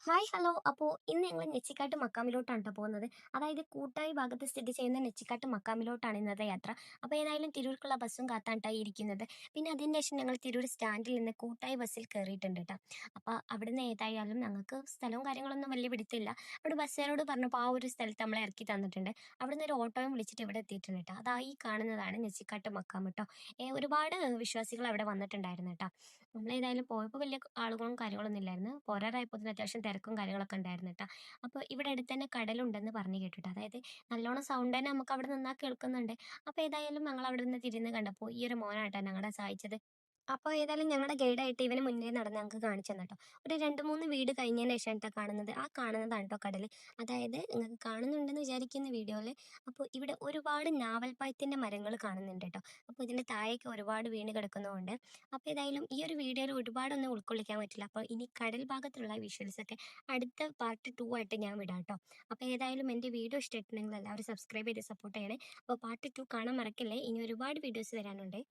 Hi hello. അപ്പോൾ ഇന്ന് ഞങ്ങൾ നെച്ചിക്കാട്ട് മക്കാമിലോട്ടാണ് ട്ടോ പോകുന്നത്. അതായത് കൂട്ടായി ഭാഗത്ത് സ്ഥിതി ചെയ്യുന്ന നെച്ചിക്കാട്ട് മക്കാമിലോട്ടാണ് ഇന്നത്തെ യാത്ര. അപ്പോൾ ഏതായാലും തിരൂർക്കുള്ള ബസ്സും കാത്താണ് ട്ടോ ഈ ഇരിക്കുന്നത്. പിന്നെ അതിന് ശേഷം ഞങ്ങൾ തിരൂർ സ്റ്റാൻഡിൽ നിന്ന് കൂട്ടായി ബസ്സിൽ കയറിയിട്ടുണ്ട് കേട്ടോ. അപ്പോൾ അവിടുന്ന് ഏതായാലും ഞങ്ങൾക്ക് സ്ഥലവും കാര്യങ്ങളൊന്നും വലിയ പിടുത്തമില്ല. അവിടെ ബസ്സുകാരോട് പറഞ്ഞപ്പോൾ ആ ഒരു സ്ഥലത്ത് നമ്മളെ ഇറക്കി തന്നിട്ടുണ്ട്. അവിടുന്ന് ഒരു ഓട്ടോയും വിളിച്ചിട്ട് ഇവിടെ എത്തിയിട്ടുണ്ട് കേട്ടോ. അതാ ഈ കാണുന്നതാണ് നെച്ചിക്കാട്ട് മക്കാം കേട്ടോ. ഒരുപാട് വിശ്വാസികൾ അവിടെ വന്നിട്ടുണ്ടായിരുന്നു കേട്ടോ. നമ്മളേതായാലും പോയപ്പോൾ വലിയ ആളുകളും കാര്യങ്ങളൊന്നും ഇല്ലായിരുന്നു. പോരാറായപ്പോഴത്തേന് അത്യാവശ്യം തിരക്കും കാര്യങ്ങളൊക്കെ ഉണ്ടായിരുന്നു കേട്ടോ. അപ്പോൾ ഇവിടെ അടുത്ത് തന്നെ കടലുണ്ടെന്ന് പറഞ്ഞു കേട്ടിട്ട്. അതായത് നല്ലോണം സൗണ്ട് തന്നെ നമുക്ക് അവിടെ നിന്നാൽ കേൾക്കുന്നുണ്ട്. അപ്പോൾ ഏതായാലും ഞങ്ങൾ അവിടെ നിന്ന് തിരിഞ്ഞ് കണ്ടപ്പോൾ ഈ ഒരു മോനാട്ടോ ഞങ്ങളെ സഹായിച്ചത്. അപ്പോൾ ഏതായാലും ഞങ്ങളുടെ ഗൈഡായിട്ട് ഇവന് മുന്നേ നടന്ന് ഞങ്ങൾക്ക് കാണിച്ചു തന്നു കേട്ടോ. ഒരു 2, 3 വീട് കഴിഞ്ഞതിന് ശേഷമാണ് ട്ടോ കാണുന്നത്. ആ കാണുന്നതാണ് ട്ടോ കടൽ. അതായത് നിങ്ങൾക്ക് കാണുന്നുണ്ടെന്ന് വിചാരിക്കുന്ന വീഡിയോയിൽ. അപ്പോൾ ഇവിടെ ഒരുപാട് നാവൽപ്പഴത്തിൻ്റെ മരങ്ങൾ കാണുന്നുണ്ട് കേട്ടോ. അപ്പോൾ ഇതിൻ്റെ താഴേക്ക് ഒരുപാട് വീണ് കിടക്കുന്നതുകൊണ്ട്. അപ്പോൾ ഏതായാലും ഈ ഒരു വീഡിയോയിൽ ഒരുപാടൊന്നും ഉൾക്കൊള്ളിക്കാൻ പറ്റില്ല. അപ്പോൾ ഇനി കടൽ ഭാഗത്തുള്ള വിഷ്വൽസൊക്കെ അടുത്ത പാർട്ട് 2 ആയിട്ട് ഞാൻ വിടാം കേട്ടോ. അപ്പോൾ ഏതായാലും എൻ്റെ വീഡിയോ ഇഷ്ടമായിട്ടുണ്ടെങ്കിൽ എല്ലാവരും സബ്സ്ക്രൈബ് ചെയ്ത് സപ്പോർട്ട് ചെയ്യണേ. അപ്പോൾ പാർട്ട് 2 കാണാൻ മറക്കല്ലേ. ഇനി ഒരുപാട് വീഡിയോസ് വരാനുണ്ട്.